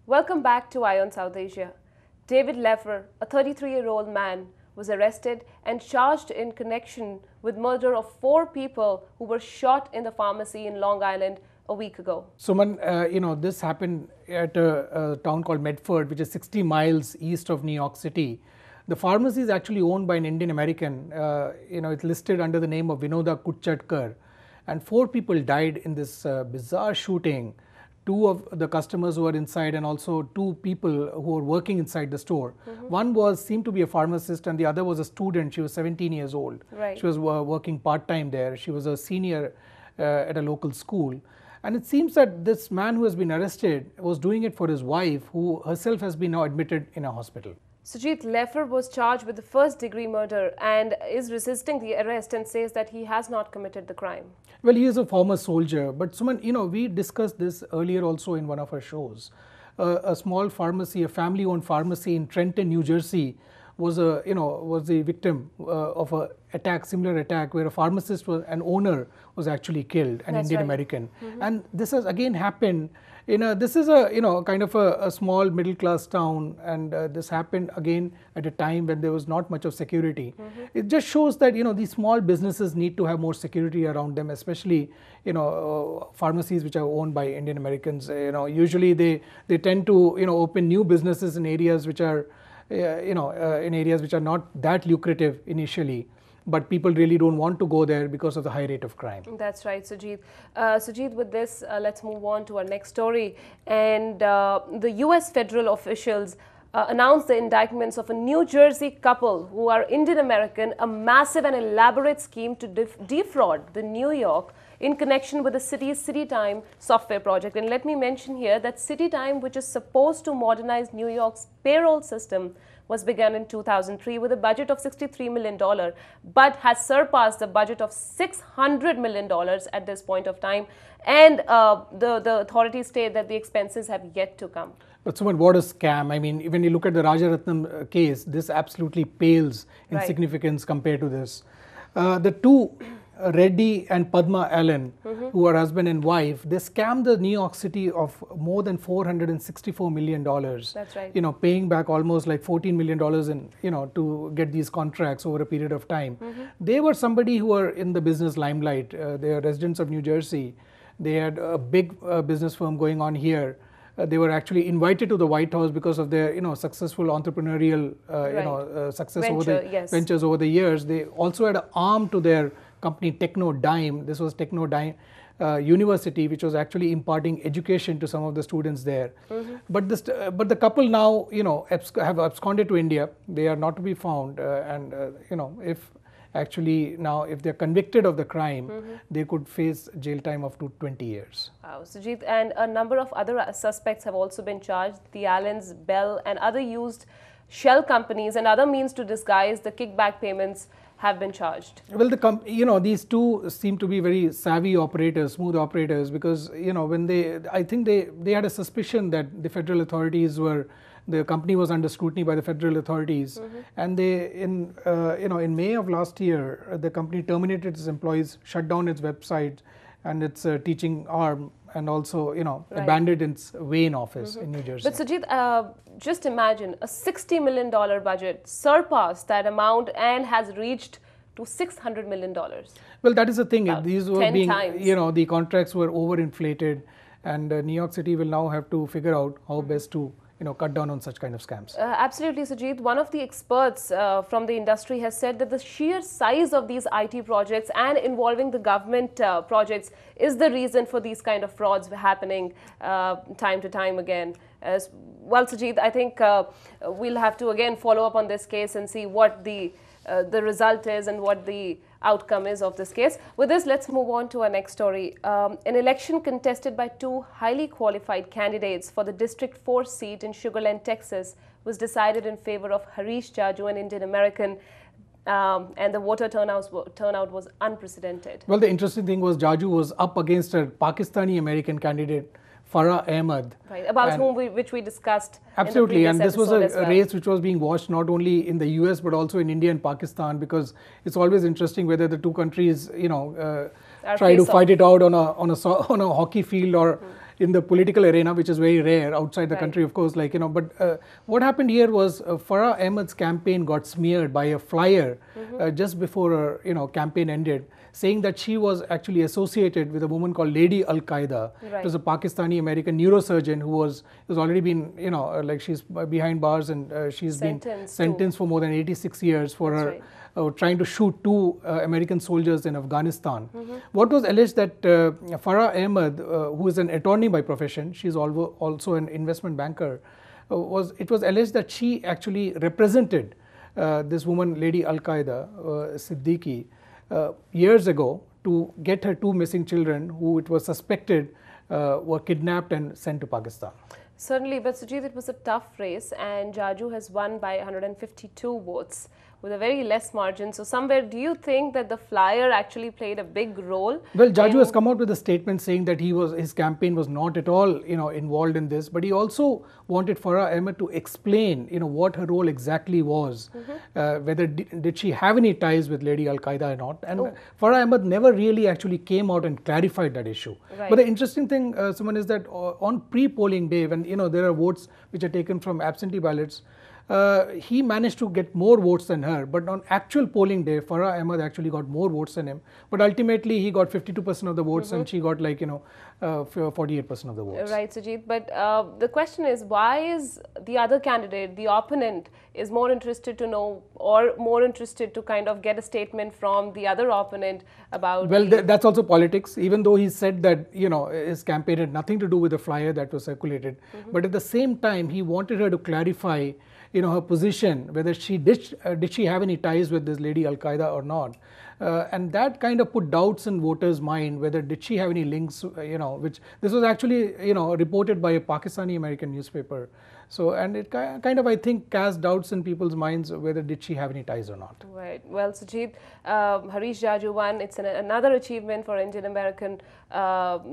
Welcome back to Eye on South Asia. David Leffer, a 33-year-old man, was arrested and charged in connection with murder of 4 people who were shot in the pharmacy in Long Island a week ago. Suman, this happened at a town called Medford, which is 60 miles east of New York City. The pharmacy is actually owned by an Indian American. It's listed under the name of Vinoda Kutchatkar. And 4 people died in this bizarre shooting. 2 of the customers who were inside and also 2 people who were working inside the store. One seemed to be a pharmacist and the other was a student. She was 17 years old. Right. She was working part-time there. She was a senior at a local school. And it seems that this man who has been arrested was doing it for his wife, who herself has been now admitted in a hospital. Sujit Leffer was charged with the first-degree murder and is resisting the arrest and says that he has not committed the crime. Well, he is a former soldier, but Suman, we discussed this earlier also in one of our shows. A small pharmacy, a family-owned pharmacy in Trenton, New Jersey, was the victim of a similar attack, where a pharmacist an owner was actually killed, an Indian American. And this has again happened. This is a kind of a small middle-class town, and this happened again at a time when there was not much of security. It just shows that these small businesses need to have more security around them, especially pharmacies which are owned by Indian Americans. Usually they tend to open new businesses in areas which are not that lucrative initially. But people really don't want to go there because of the high rate of crime. That's right, Sujit. Sujit, with this, let's move on to our next story. And the US federal officials announced the indictments of a New Jersey couple who are Indian American, a massive and elaborate scheme to defraud the New York in connection with the city's CityTime software project. And let me mention here that CityTime, which is supposed to modernize New York's payroll system, was begun in 2003 with a budget of $63 million, but has surpassed the budget of $600 million at this point of time. And the authorities state that the expenses have yet to come. But Suman, what a scam. I mean, when you look at the Rajaratnam case, this absolutely pales in significance compared to this. The 2, Reddy and Padma Allen, who are husband and wife, they scammed the New York City of more than $464 million. That's right. Paying back almost like $14 million to get these contracts over a period of time. They were somebody who were in the business limelight. They are residents of New Jersey. They had a big business firm going on here. They were actually invited to the White House because of their successful entrepreneurial ventures over the years. They also had an arm to their company Technodyne. This was Technodyne University, which was actually imparting education to some of the students there. But the couple now have absconded to India. They are not to be found, if they're convicted of the crime, they could face jail time up to 20 years. Wow, Sujit, and a number of other suspects have also been charged. The Allens, Bell, and other used shell companies and other means to disguise the kickback payments have been charged. Well, these 2 seem to be very savvy operators, smooth operators, because I think they had a suspicion that the federal authorities the company was under scrutiny by the federal authorities, and they in May of last year the company terminated its employees, shut down its website and its teaching arm, and also abandoned its Wayne office in New Jersey. But Sujit, just imagine a $60 million budget surpassed that amount and has reached to $600 million. Well, that is the thing. These were 10 times. The contracts were overinflated, and New York City will now have to figure out how best to cut down on such kind of scams. Absolutely, Sujit. One of the experts from the industry has said that the sheer size of these IT projects and involving the government projects is the reason for these kind of frauds happening time to time again. Well, Sujit, I think we'll have to again follow up on this case and see what the result is and what the outcome is of this case. With this, let's move on to our next story. An election contested by 2 highly qualified candidates for the District 4 seat in Sugar Land, Texas, was decided in favor of Harish Jaju, an Indian American, and the voter turnout was unprecedented. Well, the interesting thing was Jaju was up against a Pakistani American candidate, Farah Ahmed. Right, about which we discussed. Absolutely, in the and this was a well. race which was being watched not only in the US but also in India and Pakistan, because it's always interesting whether the 2 countries, try to fight it out on a hockey field or in the political arena, which is very rare outside the Right. country, of course. Like, you know, but what happened here was Farah Ahmad's campaign got smeared by a flyer just before her, you know, campaign ended, saying that she was actually associated with a woman called Lady Al Qaeda. Right. It was a Pakistani American neurosurgeon who's already been, you know, like she's behind bars, and she's been sentenced for more than 86 years for That's her. right. Trying to shoot two American soldiers in Afghanistan. What was alleged that Farah Ahmad, who is an attorney by profession, she's also an investment banker, it was alleged that she actually represented this woman, Lady Al Qaeda, Siddiqui, years ago to get her two missing children who it was suspected were kidnapped and sent to Pakistan. Certainly, but Sujit, it was a tough race, and Jaju has won by 152 votes with a very less margin. So somewhere, do you think that the flyer actually played a big role? Well, Jaju has come out with a statement saying that his campaign was not at all, you know, involved in this, but he also wanted Farah Ahmad to explain, you know, what her role exactly was, whether did she have any ties with Lady Al Qaeda or not, and Farah Ahmad never really actually came out and clarified that issue. Right. But the interesting thing, Suman, is that on pre-polling day, when, you know, there are votes which are taken from absentee ballots, he managed to get more votes than her, but on actual polling day, Farah Ahmad actually got more votes than him. But ultimately, he got 52% of the votes, and she got, like, you know, 48% of the votes. Right, Sujit. But the question is, why is the other candidate, the opponent, is more interested to know, or more interested to kind of get a statement from the other opponent about? Well, that's also politics. Even though he said that, you know, his campaign had nothing to do with the flyer that was circulated, but at the same time, he wanted her to clarify, you know, her position, whether she did she have any ties with this Lady Al Qaeda or not, and that kind of put doubts in voters' mind whether did she have any links, you know, which this was actually, you know, reported by a Pakistani American newspaper. So, and it kind of, I think, cast doubts in people's minds whether did she have any ties or not. Right. Well, Sujit, Harish Jaju won. It's another achievement for Indian American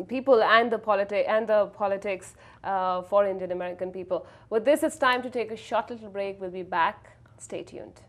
people and the politics for Indian American people. With this, it's time to take a short little break. We'll be back. Stay tuned.